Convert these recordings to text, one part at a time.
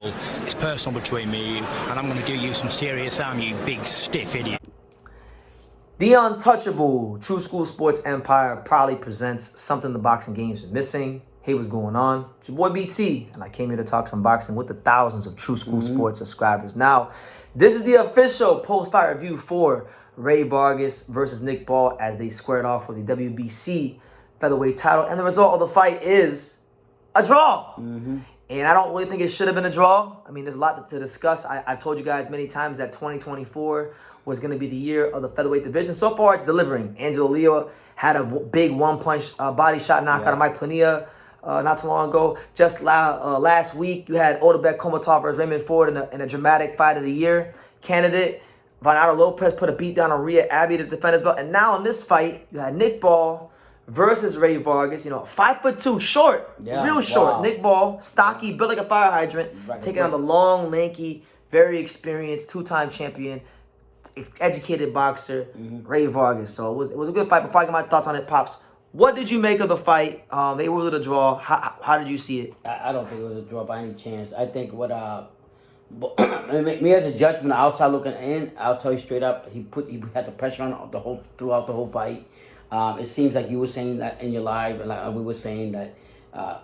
It's personal between me and you, and I'm going to do you some serious harm, you big stiff idiot. The untouchable True School Sports Empire proudly presents something the boxing games is missing. Hey, what's going on? It's your boy BT, and I came here to talk some boxing with the thousands of True School Sports subscribers. Now, this is the official post-fight review for Rey Vargas versus Nick Ball as they squared off for the WBC featherweight title, and the result of the fight is a draw. And I don't really think it should have been a draw. I mean, there's a lot to discuss. I've told you guys many times that 2024 was going to be the year of the featherweight division. So far, it's delivering. Angelo Leo had a big one-punch body shot knockout of Mike Plania not so long ago. Just last week, you had Odebek Komatov versus Raymond Ford in a dramatic fight of the year candidate. Vonado Lopez put a beat down on Rhea Abbey to defend his belt. And now in this fight, you had Nick Ball versus Rey Vargas, 5'2", short, real short. Wow. Nick Ball, stocky, built like a fire hydrant, taking on the long, lanky, very experienced, two-time champion, educated boxer, Rey Vargas. So it was a good fight. Before I get my thoughts on it, Pops, what did you make of the fight? They were a draw. How did you see it? I don't think it was a draw by any chance. I think what me as a judge from the outside looking in, I'll tell you straight up, he had the pressure on throughout the whole fight. It seems like you were saying that in your live, and like we were saying that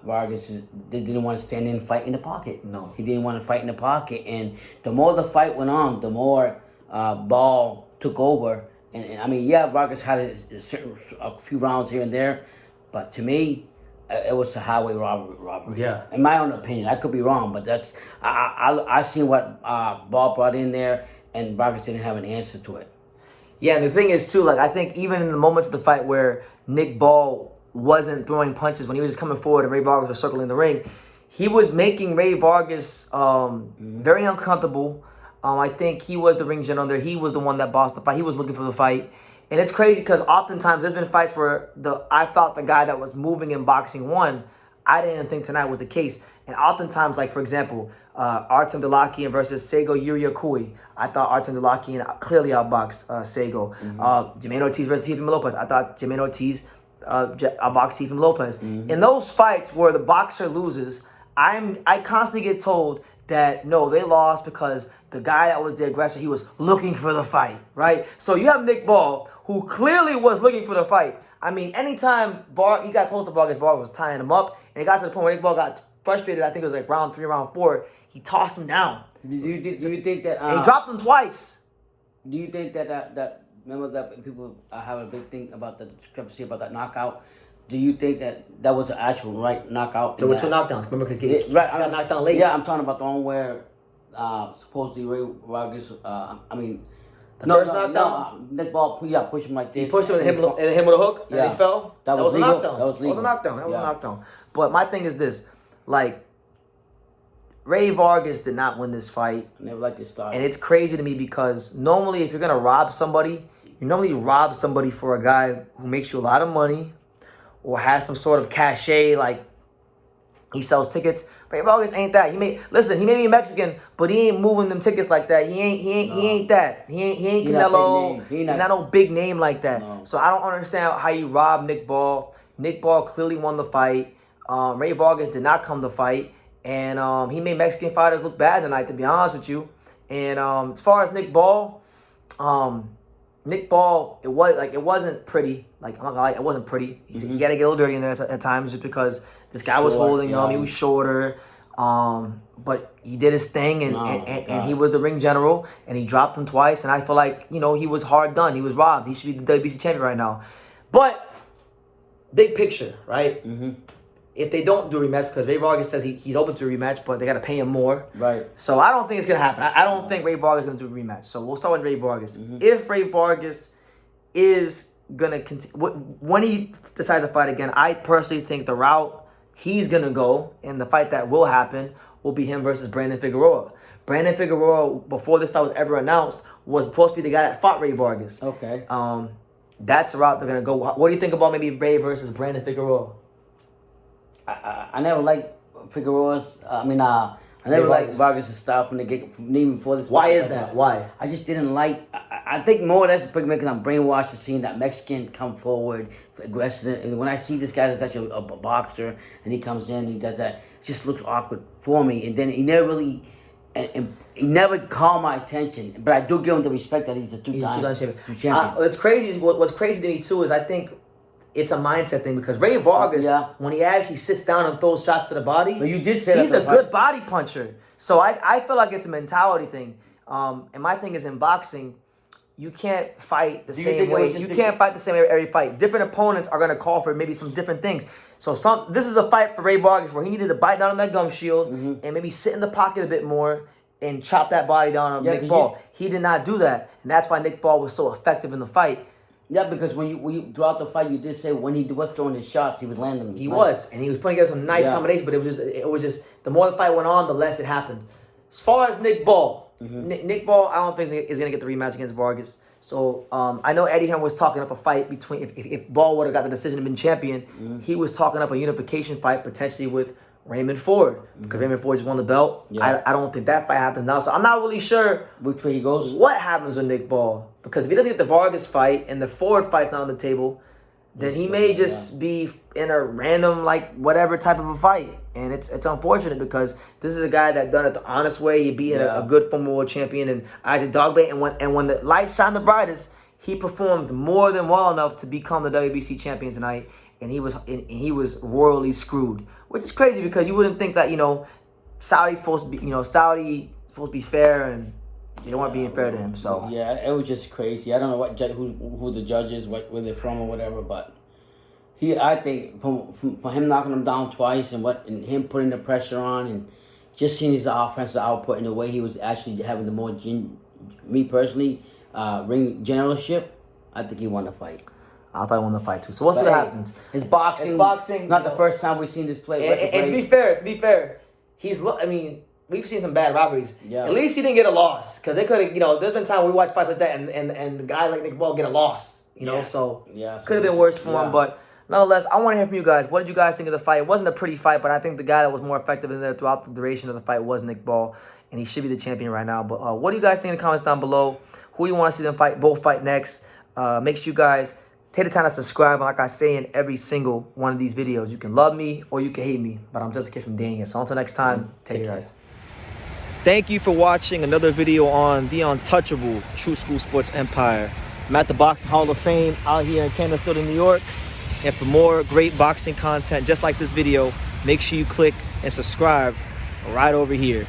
Vargas didn't want to stand in and fight in the pocket. No. He didn't want to fight in the pocket. And the more the fight went on, the more Ball took over. And I mean, Vargas had a few rounds here and there. But to me, it was a highway robbery. Yeah. In my own opinion. I could be wrong, but that's I seen what Ball brought in there, and Vargas didn't have an answer to it. Yeah, and the thing is, too, like, I think even in the moments of the fight where Nick Ball wasn't throwing punches, when he was just coming forward and Rey Vargas was circling the ring, he was making Rey Vargas very uncomfortable. I think he was the ring general there. He was the one that bossed the fight. He was looking for the fight. And it's crazy because oftentimes there's been fights where I thought the guy that was moving in boxing won. I didn't think tonight was the case. And oftentimes, like, for example, Artem Delakian versus Sego Yuriakui. I thought Artem Delakian clearly outboxed Sego. Jermaine Ortiz versus Teofimo Lopez. I thought Jermaine Ortiz outboxed Teofimo Lopez. In those fights where the boxer loses, I constantly get told that, no, they lost because the guy that was the aggressor, he was looking for the fight, right? So you have Nick Ball, who clearly was looking for the fight. I mean, anytime he got close to Vargas was tying him up, and it got to the point where Nick Ball got frustrated. I think it was like round 3, round 4. He tossed him down. Do you think that And he dropped him twice. Do you think that remember that people have a big thing about the discrepancy about that knockout? Do you think that was an actual right knockout? There were 2 knockdowns. Remember, because he got knocked down late. Yeah, I'm talking about the one where supposedly Rey Vargas. First knockdown? Nick Ball, pushed him like this. He pushed him and hit him with a hook, and he fell. That was a legal. knockdown. That was legal. That was a knockdown. But my thing is this, like, Rey Vargas did not win this fight. I never liked this start. And it's crazy to me because normally if you're going to rob somebody, you normally rob somebody for a guy who makes you a lot of money or has some sort of cachet, like he sells tickets. Rey Vargas ain't that. He may be Mexican, but he ain't moving them tickets like that. He ain't that. He ain't Canelo. He's not no big name like that. No. So I don't understand how you rob Nick Ball. Nick Ball clearly won the fight. Rey Vargas did not come to fight. And he made Mexican fighters look bad tonight, to be honest with you. And as far as Nick Ball, it wasn't pretty. Like, I'm not gonna lie, it wasn't pretty. He got to get a little dirty in there at times, just because this guy was holding him. He was shorter, but he did his thing, and he was the ring general, and he dropped him twice. And I feel like he was hard done. He was robbed. He should be the WBC champion right now. But big picture, right? If they don't do a rematch, because Rey Vargas says he's open to a rematch, but they got to pay him more. Right. So I don't think it's going to happen. I don't think Rey Vargas is going to do a rematch. So we'll start with Rey Vargas. If Rey Vargas is going to continue, when he decides to fight again, I personally think the route he's going to go, and the fight that will happen, will be him versus Brandon Figueroa. Brandon Figueroa, before this fight was ever announced, was supposed to be the guy that fought Rey Vargas. Okay. That's the route they're going to go. What do you think about maybe Rey versus Brandon Figueroa? I never liked Figueroa's. I never liked Vargas' style from the get, from even before this. Why is that? Why? I just didn't like. I think more or less it's because I'm brainwashed to seeing that Mexican come forward, aggressive. And when I see this guy that's actually a boxer and he comes in, he does that, it just looks awkward for me. And then he never really, and he never called my attention. But I do give him the respect that he's a two-time champion. What's crazy? What's crazy to me too is I think it's a mindset thing because Rey Vargas, when he actually sits down and throws shots to the body, but you did say he's a good body puncher. So I feel like it's a mentality thing. And my thing is in boxing, you can't fight the same way. You can't fight the same way every fight. Different opponents are gonna call for maybe some different things. So this is a fight for Rey Vargas where he needed to bite down on that gum shield and maybe sit in the pocket a bit more and chop that body down on Nick Ball. He did not do that, and that's why Nick Ball was so effective in the fight. Yeah, because when you throughout the fight, you did say when he was throwing his shots, he was landing them. He was putting together some nice combinations, but it was just the more the fight went on, the less it happened. As far as Nick Ball, Nick Ball, I don't think is gonna get the rematch against Vargas. So I know Eddie Hearn was talking up a fight between if Ball would have got the decision and been champion, he was talking up a unification fight potentially with Raymond Ford because Raymond Ford just won the belt. Yeah. I don't think that fight happens now, so I'm not really sure which way he goes. What happens with Nick Ball? Because if he doesn't get the Vargas fight and the Ford fight's not on the table, then he may just be in a random whatever type of a fight, and it's unfortunate because this is a guy that done it the honest way. He beat a good former world champion and Isaac Dogbay, and when the lights shine the brightest, he performed more than well enough to become the WBC champion tonight. And he was royally screwed, which is crazy because you wouldn't think that Saudi's supposed to be fair, and they weren't being fair to him. So yeah, it was just crazy. I don't know who the judge is, where they're from or whatever, but I think for him knocking him down twice and him putting the pressure on and just seeing his offensive output and the way he was actually having the more me personally ring generalship, I think he won the fight. I thought he won the fight too. So we'll see what happens. His boxing, not the first time we've seen this play. And to be fair, we've seen some bad robberies. Yeah. At least he didn't get a loss because they could have. There's been times we watch fights like that, and guys like Nick Ball get a loss. So could have been worse for him. But nonetheless, I want to hear from you guys. What did you guys think of the fight? It wasn't a pretty fight, but I think the guy that was more effective in there throughout the duration of the fight was Nick Ball, and he should be the champion right now. But what do you guys think in the comments down below? Who do you want to see them both fight next? Make sure you guys take the time to subscribe. And like I say in every single one of these videos, you can love me or you can hate me, but I'm just a kid from Daniel. So until next time, take care, guys. Thank you for watching another video on the untouchable True School Sports Empire. I'm at the Boxing Hall of Fame out here in Canastota, New York. And for more great boxing content just like this video, make sure you click and subscribe right over here.